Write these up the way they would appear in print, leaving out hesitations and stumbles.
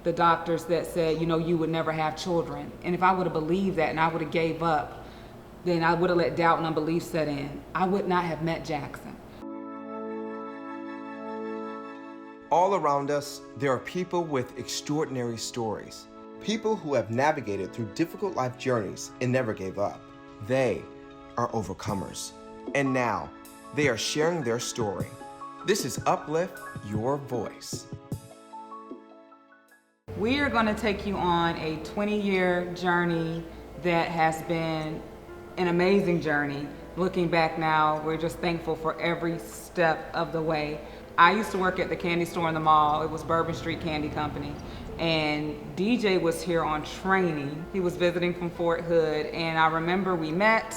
the doctors that said, you know, you would never have children. And if I would have believed that and I would have gave up, then I would have let doubt and unbelief set in. I would not have met Jaxon. All around us, there are people with extraordinary stories. People who have navigated through difficult life journeys and never gave up. They are overcomers. And now, they are sharing their story. This is Upliff, Your Voice. We are going to take you on a 20-year journey that has been an amazing journey. Looking back now, we're just thankful for every step of the way. I used to work at the candy store in the mall. It was Bourbon Street Candy Company. And DJ was here on training. He was visiting from Fort Hood. And I remember we met,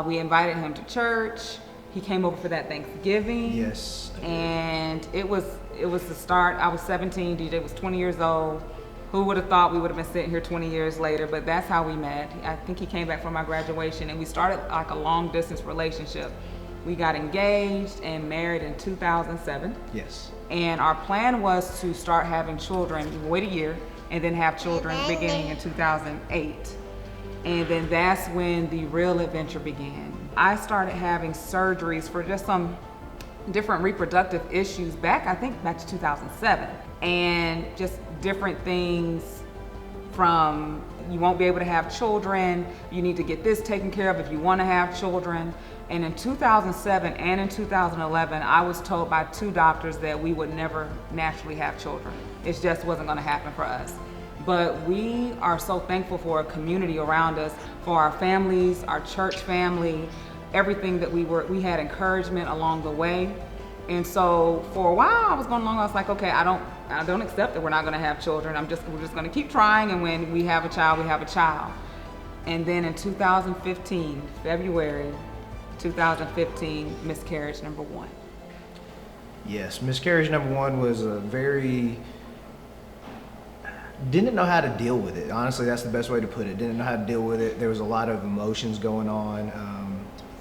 we invited him to church. He came over for that Thanksgiving. Yes. And it was the start. I was 17, DJ was 20 years old. Who would have thought we would have been sitting here 20 years later, but that's how we met. I think he came back from my graduation and we started like a long distance relationship. We got engaged and married in 2007. Yes. And our plan was to start having children, wait a year, and then have children beginning in 2008. And then that's when the real adventure began. I started having surgeries for just some different reproductive issues back to 2007. And just different things from you won't be able to have children, you need to get this taken care of if you want to have children. And in 2007 and in 2011, I was told by 2 doctors that we would never naturally have children. It just wasn't going to happen for us. But we are so thankful for a community around us, for our families, our church family, everything that we had encouragement along the way. And so for a while I was going along, I was like, okay, I don't accept that we're not going to have children. We're just going to keep trying, and when we have a child, we have a child. And then in 2015, February 2015, miscarriage number 1. Yes, miscarriage number 1 was didn't know how to deal with it. Honestly, that's the best way to put it. Didn't know how to deal with it. There was a lot of emotions going on.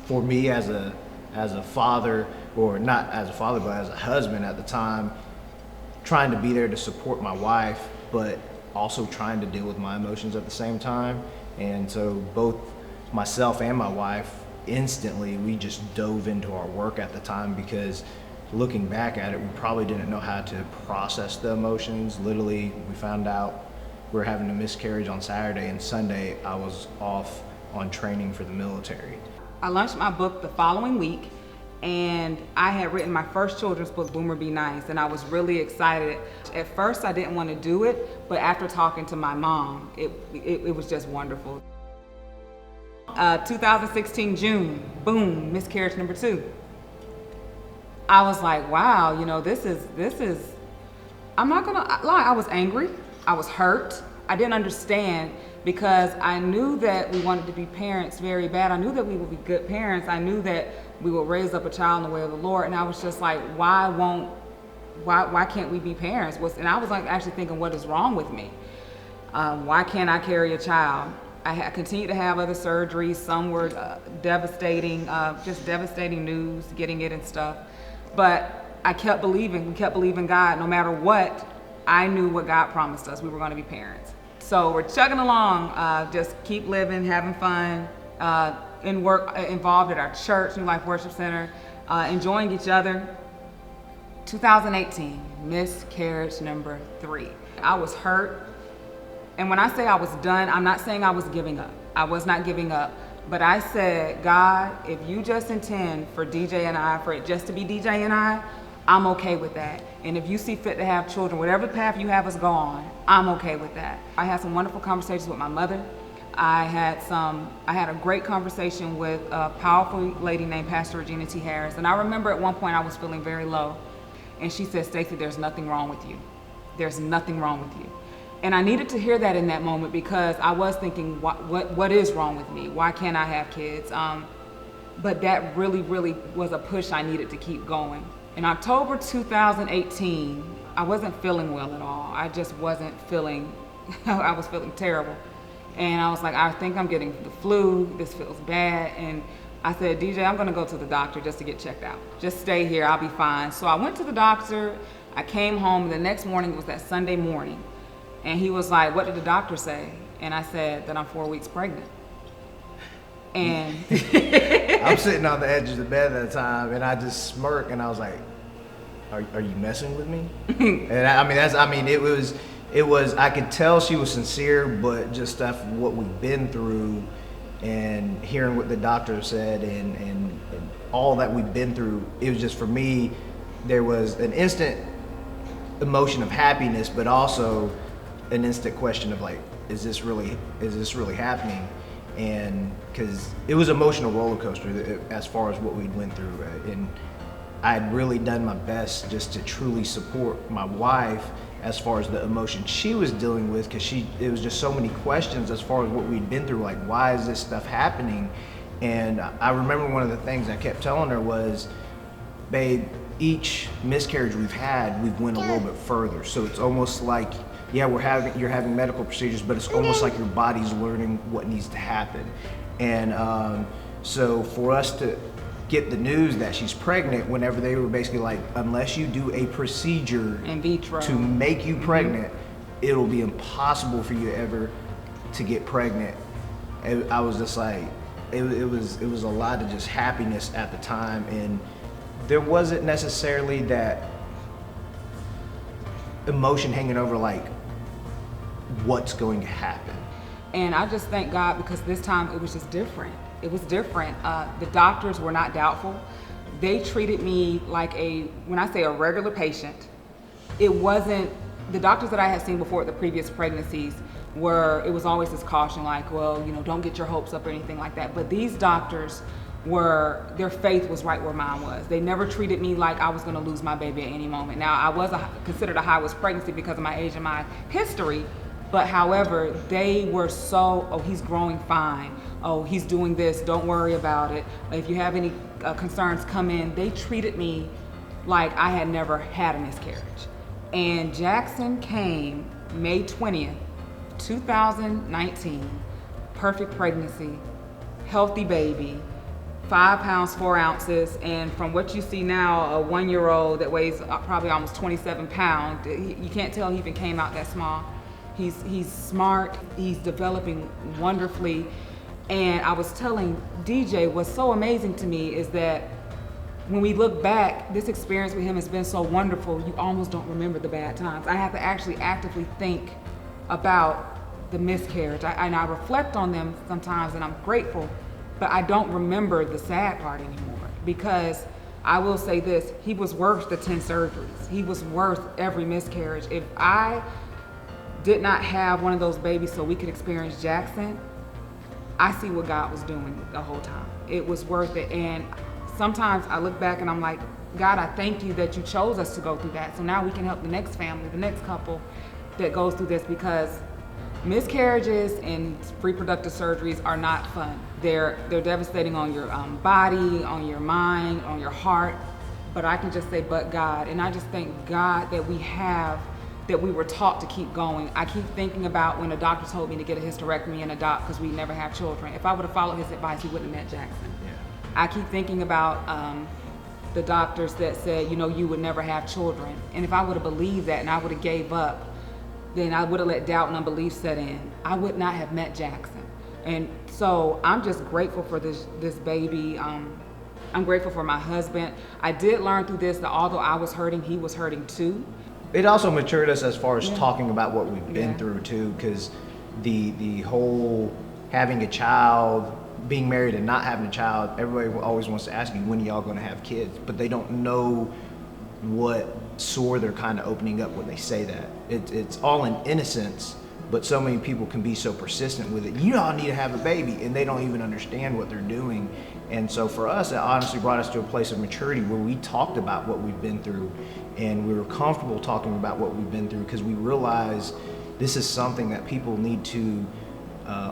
For me as a father, or not as a father, but as a husband at the time, trying to be there to support my wife, but also trying to deal with my emotions at the same time. And so both myself and my wife, instantly, we just dove into our work at the time, because looking back at it, we probably didn't know how to process the emotions. Literally, we found out we were having a miscarriage on Saturday, and Sunday I was off on training for the military. I launched my book the following week, and I had written my first children's book, Boomer Be Nice, and I was really excited. At first I didn't want to do it, but after talking to my mom, it was just wonderful. 2016 June, boom, miscarriage number 2. I was like, wow, you know, this is, I'm not gonna lie, I was angry, I was hurt, I didn't understand, because I knew that we wanted to be parents very bad. I knew that we would be good parents. I knew that we would raise up a child in the way of the Lord, and I was just like, why can't we be parents? And I was like actually thinking, what is wrong with me? Why can't I carry a child? I continued to have other surgeries. Some were devastating, just devastating news, getting it and stuff. But I kept believing, we kept believing God. No matter what, I knew what God promised us. We were going to be parents. So we're chugging along, just keep living, having fun, in work, involved at our church, New Life Worship Center, enjoying each other. 2018, miscarriage number 3. I was hurt. And when I say I was done, I'm not saying I was giving up. I was not giving up. But I said, God, if you just intend for DJ and I, for it just to be DJ and I'm okay with that. And if you see fit to have children, whatever path you have us go on, I'm okay with that. I had some wonderful conversations with my mother. I had a great conversation with a powerful lady named Pastor Regina T. Harris. And I remember at one point I was feeling very low. And she said, Stacy, there's nothing wrong with you. There's nothing wrong with you. And I needed to hear that in that moment, because I was thinking, what is wrong with me? Why can't I have kids? But that really, really was a push I needed to keep going. In October 2018, I wasn't feeling well at all. I just wasn't feeling, I was feeling terrible. And I was like, I think I'm getting the flu, this feels bad. And I said, DJ, I'm gonna go to the doctor just to get checked out. Just stay here, I'll be fine. So I went to the doctor, I came home, the next morning, it was that Sunday morning. And he was like, what did the doctor say? And I said that I'm 4 weeks pregnant. And I'm sitting on the edge of the bed at the time, and I just smirk, and I was like, "Are you messing with me?" And it was. I could tell she was sincere, but just stuff what we've been through, and hearing what the doctor said, and all that we've been through, it was just, for me, there was an instant emotion of happiness, but also an instant question of like, is this really happening? And because it was an emotional roller coaster as far as what we'd went through, and I'd really done my best just to truly support my wife as far as the emotion she was dealing with, because it was just so many questions as far as what we'd been through, like, why is this stuff happening? And I remember one of the things I kept telling her was, babe, each miscarriage we've had, we've went a little bit further. So it's almost like, yeah, you're having medical procedures, but it's almost like your body's learning what needs to happen. And so for us to get the news that she's pregnant, whenever they were basically like, unless you do a procedure in vitro to make you pregnant, it'll be impossible for you ever to get pregnant. And I was just like, it was a lot of just happiness at the time, and there wasn't necessarily that emotion hanging over like what's going to happen. And I just thank God, because this time it was just different. It was different. The doctors were not doubtful. They treated me like when I say a regular patient, it wasn't, the doctors that I had seen before at the previous pregnancies it was always this caution, like, well, don't get your hopes up or anything like that. But these doctors their faith was right where mine was. They never treated me like I was gonna lose my baby at any moment. Now, I was considered a high-risk pregnancy because of my age and my history, but however, they were so, oh, he's growing fine. Oh, he's doing this, don't worry about it. If you have any concerns, come in. They treated me like I had never had a miscarriage. And Jaxon came May 20th, 2019, perfect pregnancy, healthy baby, 5 pounds, 4 ounces, and from what you see now, a 1-year-old that weighs probably almost 27 pounds, you can't tell he even came out that small. He's smart, he's developing wonderfully, and I was telling DJ, what's so amazing to me is that when we look back, this experience with him has been so wonderful, you almost don't remember the bad times. I have to actually actively think about the miscarriage, and I reflect on them sometimes, and I'm grateful, but I don't remember the sad part anymore, because I will say this, he was worth the 10 surgeries. He was worth every miscarriage. If I did not have one of those babies so we could experience Jaxon, I see what God was doing the whole time. It was worth it. And sometimes I look back and I'm like, God, I thank you that you chose us to go through that. So now we can help the next family, the next couple that goes through this, because miscarriages and reproductive surgeries are not fun. They're devastating on your body, on your mind, on your heart. But I can just say, but God. And I just thank God that we were taught to keep going. I keep thinking about when a doctor told me to get a hysterectomy and adopt because we never have children. If I would have followed his advice, he wouldn't have met Jaxon. Yeah. I keep thinking about the doctors that said, you would never have children. And if I would have believed that and I would have gave up, then I would have let doubt and unbelief set in. I would not have met Jaxon. And so I'm just grateful for this baby. I'm grateful for my husband. I did learn through this that although I was hurting, he was hurting too. It also matured us as far as talking about what we've been through too, because the whole having a child, being married and not having a child, everybody always wants to ask you, when are y'all going to have kids? But they don't know what sore they're kind of opening up when they say that. It's all in innocence, but so many people can be so persistent with it. You all need to have a baby, and they don't even understand what they're doing. And so for us, it honestly brought us to a place of maturity where we talked about what we've been through, and we were comfortable talking about what we've been through, because we realize this is something that people need to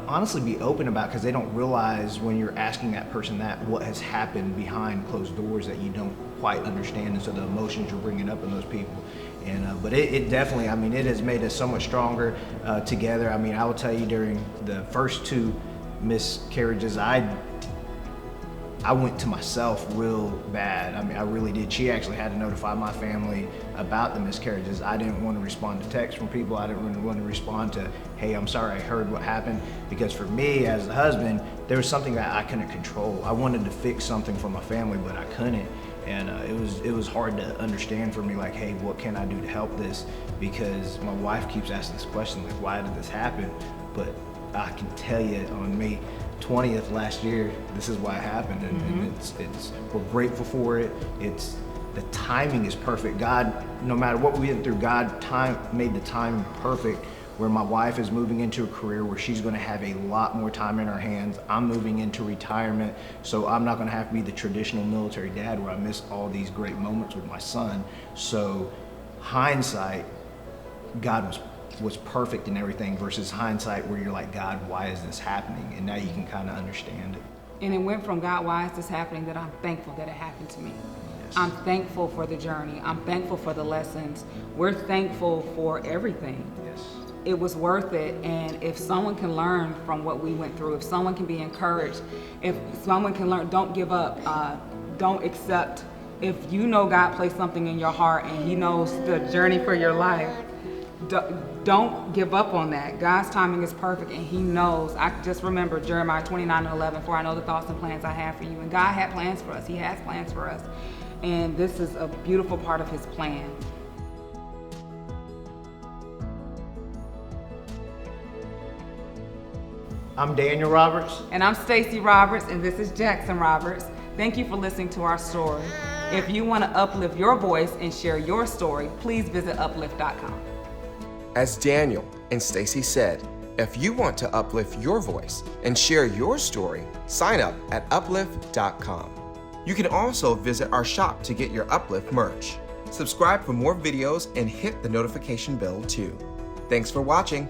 honestly be open about, because they don't realize when you're asking that person what has happened behind closed doors that you don't quite understand, and so the emotions you're bringing up in those people. And but it definitely, it has made us so much stronger together. I will tell you, during the first 2 miscarriages, I went to myself real bad. I mean, I really did. She actually had to notify my family about the miscarriages. I didn't want to respond to texts from people. I didn't really want to respond to, hey, I'm sorry, I heard what happened. Because for me, as a husband, there was something that I couldn't control. I wanted to fix something for my family, but I couldn't. And it was hard to understand for me, like, hey, what can I do to help this? Because my wife keeps asking this question, like, why did this happen? But I can tell you, on May 20th last year, this is why it happened, and it's we're grateful for it. It's the timing is perfect. God, no matter what we went through, God made the timing perfect. Where my wife is moving into a career where she's going to have a lot more time in her hands. I'm moving into retirement, so I'm not going to have to be the traditional military dad where I miss all these great moments with my son. So hindsight, God was perfect in everything, versus hindsight where you're like, God, why is this happening? And now you can kind of understand it. And it went from, God, why is this happening, that I'm thankful that it happened to me. Yes. I'm thankful for the journey. I'm thankful for the lessons. We're thankful for everything. Yes. It was worth it, and if someone can learn from what we went through, if someone can be encouraged, if someone can learn, don't give up, don't accept. If you know God placed something in your heart and He knows the journey for your life, don't give up on that. God's timing is perfect, and He knows. I just remember Jeremiah 29:11, for I know the thoughts and plans I have for you. And God had plans for us. He has plans for us. And this is a beautiful part of His plan. I'm Daniel Roberts. And I'm Stacy Roberts, and this is Jaxon Roberts. Thank you for listening to our story. If you want to uplift your voice and share your story, please visit upliff.com. As Daniel and Stacy said, if you want to uplift your voice and share your story, sign up at upliff.com. You can also visit our shop to get your Upliff merch. Subscribe for more videos and hit the notification bell too. Thanks for watching.